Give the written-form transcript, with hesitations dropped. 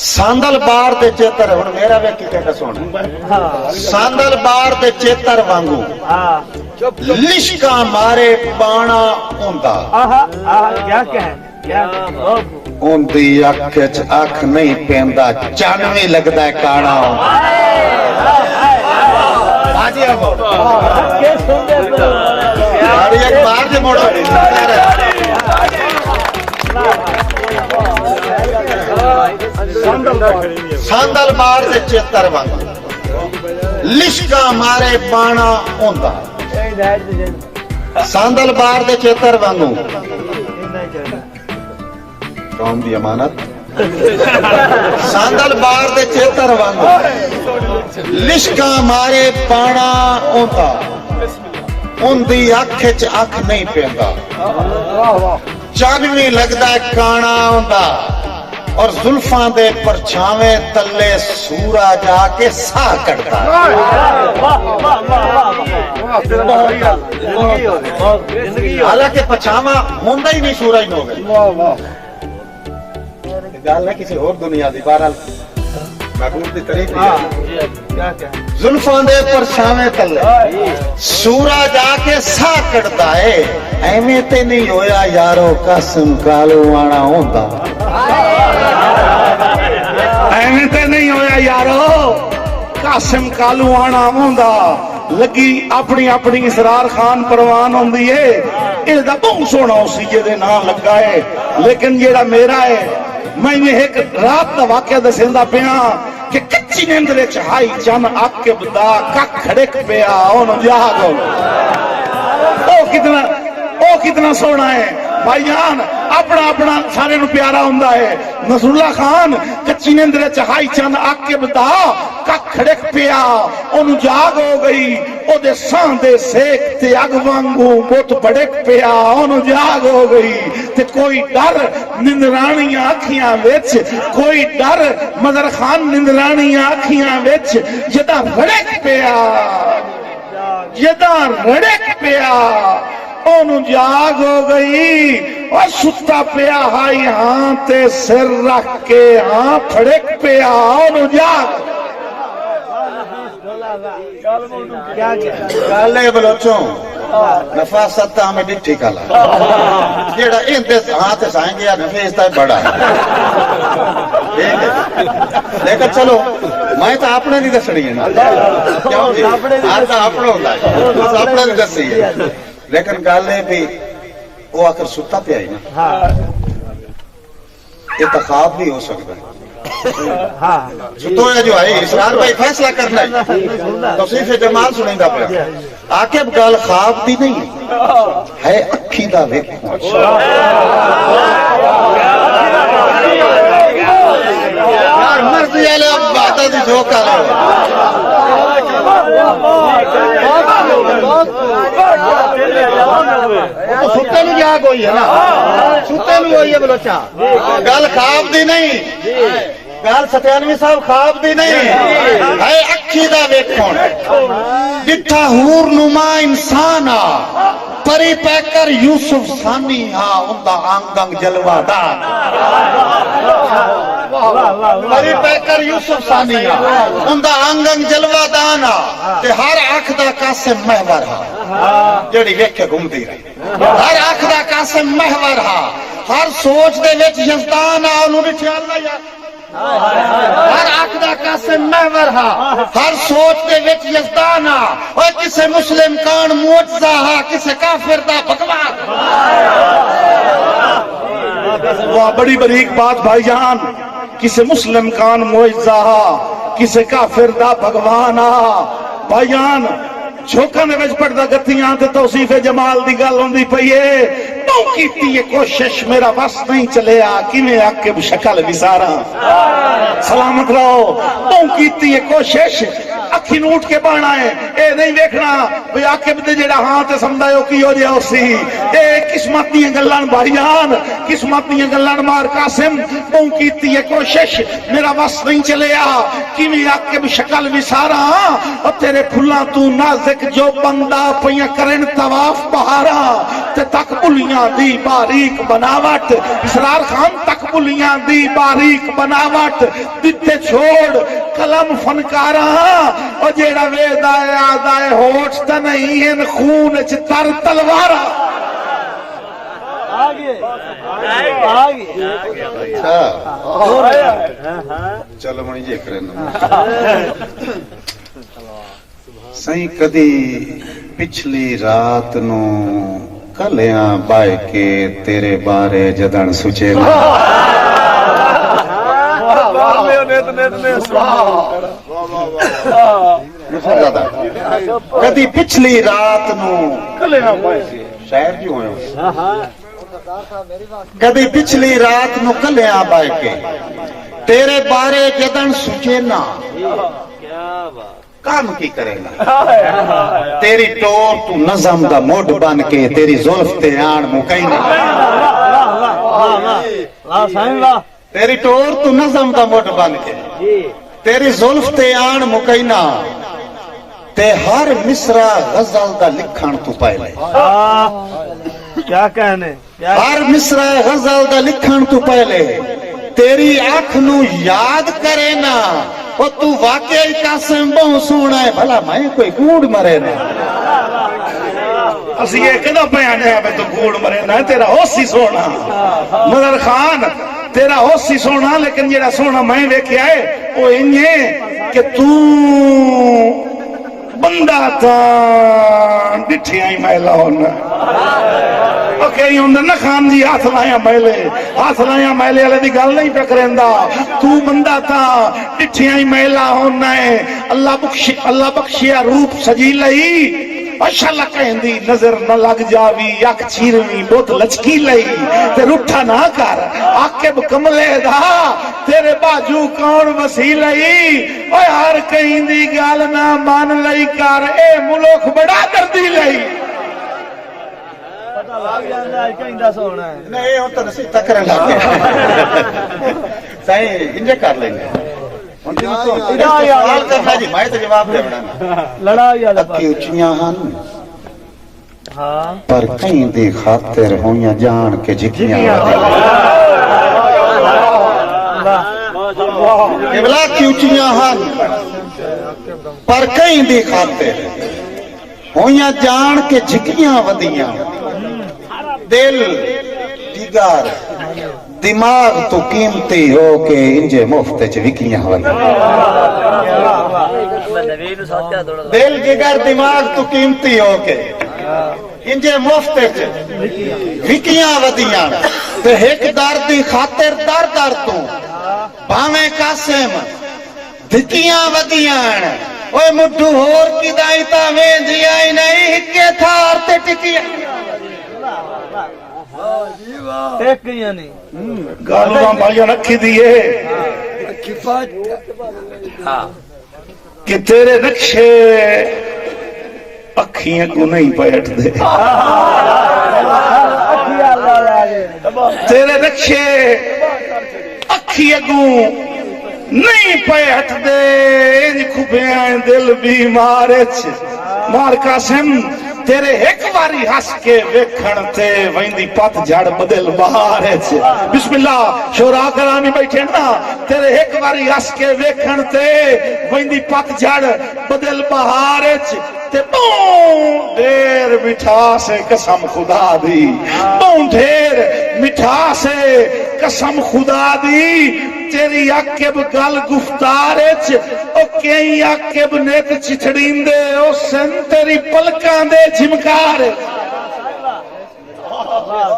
सांदल बार दे चेतर हुण मेरा वेखी के सुन सांदल बार दे चेतर वांगू लिशका मारे पाना हुंदा उंदी अख च अख नहीं पैंदा चानवी लगदा है काना एक बार जे मोड़ो सांदल बार दे चेतर वांगू लिशका मारे पाना हुंदा सांदल बार दे चेतर वांगू कौम दी अमानत सांदल बार दे चेतर वांगू लिशका मारे पाना हुंदा उंदी अख च अख नहीं पैंदा चानवी लगदा काना हुंदा और जुल्फां दे परछावे तले सूरा जाके साह कटदा हालांकि परछावा होंदा ही नहीं सूरज नो गल है किसी और दुनिया दी बहरहाल जुल्फां दे परछावे तले सूरा जाके साह कटदा है एवें ते नहीं होया यारो कसम कालू आना होंदा एवें ते नहीं होया यारो कासिम कालू आना होंदा लगी अपनी अपनी इसरार खान परवान होंदी है इसदा बहुत सोहना उसी जेदे नाम लगा है लेकिन जेड़ा मेरा है मैं एक रात का वाक्य दसेंदा पिया कि कच्ची नींद विच हाई चन आके बदा कख खड़क पिया ओनु जागो ओ कितना सोहना है भाईजान अपना अपना सारे नु प्यारा हुंदा है नसरुल्ला खान कच्ची नींद विच हाई चन आके बदा कख खड़क पिया ओनु जाग हो गई ओदे सां दे सेक ते अग वांगू बुत भड़क पिया ओनु जाग हो गई ते कोई डर निंदरानियां अखियां विच कोई डर मदर खान निंदरानियां अखियां विच जदा रड़क पिया जदा रड़क पिया ओनु जाग हो गई और सुता पिया हाई हां ते सिर रख के हां फड़क पिया ओनु जाग काले बलोचो नफासत हमें डिठी काला जेड़ा इनते हाथ साएंगे या नफेस ता बड़ा लेकिन चलो मैं तो अपने नहीं दसनी है ना क्यों जी आज तो अपना होता है बस अपने नहीं दसी है लेकिन गल है भी वो आकर सुता पे आई ना ये तखाब भी हो सकता है सुतो जो है इसरार भाई फैसला करना है तो सिर्फ जमाल सुनेगा पे आके गल ख्वाब दी नहीं है अखी दा वेख यार मर्जी वाले बात दी जो कर सुते नहीं जाग हुई है ना सुते नहीं हुई है बलोचा गल ख्वाब दी नहीं गल सत्यानवी साहब ख्वाब दी नहीं है अखी दा वेखण डिठा हूर नुमा इंसान आ परी पैकर यूसुफ सानी हा उंदा अंग अंग जलवादार परी पैकर यूसुफ सानी आ उंदा अंग अंग जलवादान आ ते हर अख दा कासिम महवर हा जेड़ी वेखे घूमदी रही हर अख दा कासिम महवर हा हर सोच दे विच यजदान आ ओनु विच अल्लाह यार हर अख दा कासिम महवर हा हर सोच दे विच यजदान आ और किसे मुस्लिम कान मुअज्जा हा किसे काफिर दा भगवान वाह बड़ी बरीक बात भाईजान किसे मुस्लिम कान मुअज्जा हा किसे काफिर दा भगवान आ भाईजान झोंका ने विच पड़दा गत्तियां ते तौसीफ जमाल दी गल होंदी पई है तू कीती ये कोशिश मेरा बस नहीं चलिया किवें आके शक्ल विसारा सलामत रहो तू कीती ये कोशिश अखी नूट के बहना है ए नहीं देखना भाई आके बदे जेड़ा हां ते समझायो की हो जिहा उसी ए किस्मत दी गल्लां भाईजान किस्मत दी गल्लां मार कासिम तू कीती ये कोशिश मेरा बस नहीं चलिया किवें आके शक्ल विसारा और तेरे फुल्लां तू नाज़ जो बंदा पईया करन तवाफ बहारा ते तकबुलियां दी बारीक बनावट इसरार खान तकबुलियां दी बारीक बनावट दिते छोड़ कलम फनकारा और जेड़ा वेदा आदा है होठ ता नहीं है खून च तर तलवारा चलो मणि जे करे सही कदी पिछली रात नु कलियां बाय के तेरे बारे जदन सुचे कदी पिछली रात नु कलियां बाय के शायर जी होयो कदी पिछली रात नु कलियां बाय के तेरे बारे जदन सुचे ना काम की करेगा तेरी टोर तू नज़म दा मोड बन के तेरी जुल्फ ते आन मुकई ना तेरी टोर तू नज़म दा मोड बन के तेरी जुल्फ ते आन मुकई ना ते हर मिसरा गजल दा लिखण तू पहले क्या कहने हर मिसरा गजल दा लिखण तू पहले तेरी आंख नू याद करे ना ओ तू वाकई कासिम बहु सोना है भला मैं कोई कूड़ मरे ना असि ये कदा बयान है तू कूड़ मरे ना तेरा होसी सोना मदर खान तेरा होसी सोना लेकिन जेड़ा सोना मैं वेख्या है वो इंजे कि तू बंदा ता डिठिया ही मैला होना कई होंगे ना खान जी हाथ लाया मैले वाले की गल नहीं पे करेंदा तू बंदा ता डिठिया ही मैला होना है अल्लाह बख्शिया रूप सजी लई माशाअल्लाह कहंदी नजर न लग जावी अख चीरवी बहुत लचकी लई ते रूठा ना कर आकिब कमले दा तेरे बाजू कौन वसी लई ओए हर कहीं दी गल ना मान लई कर ए मुल्क बड़ा दर्दी लई नहीं हो तो सीता करन लग गया सही इंजे कर लेंगे सवाल करना जी मैं तो जवाब देना लड़ा अक्की उच्चियां हन पर कहीं दी खातिर होइयां जान के जिकियां केवला की उच्चियां हन पर कहीं दी खातिर होइयां जान के जिकियां वदियां दिल जिगर दिमाग तो कीमती हो के इंजे मुफ्त च विकियां दिल जिगर दिमाग तो कीमती हो के इंजे मुफ्त च विकियां वदियां ते एक दर दी खातिर दर दर तू भावे कासिम धिकियां वदियां ओए मुठू होर किदाई ता वेंदी आई नहीं हिके थार ते टिकियां गालू भाइयों रखी दिए कि तेरे नक्शे अखियां को नहीं बैठ दे तेरे नक्शे अखियां को नहीं बैठ दे खुबिया दिल बीमार मार कासिम तेरे एक बारी हस के वेखण ते वंदी पत झड़ बदल बहार बिस्मिल्लाह शोरा करानी बैठे ना तेरे एक बारी हस के वेखण ते वंदी पत झड़ बदल बहार ते ढेर मिठास कसम खुदा दी ढेर मिठास कसम खुदा दी तेरी आकिब गल गुफ्तार कई आकिब नेक चिछड़ींदे ओ सन तेरी पलकां दे झिमकार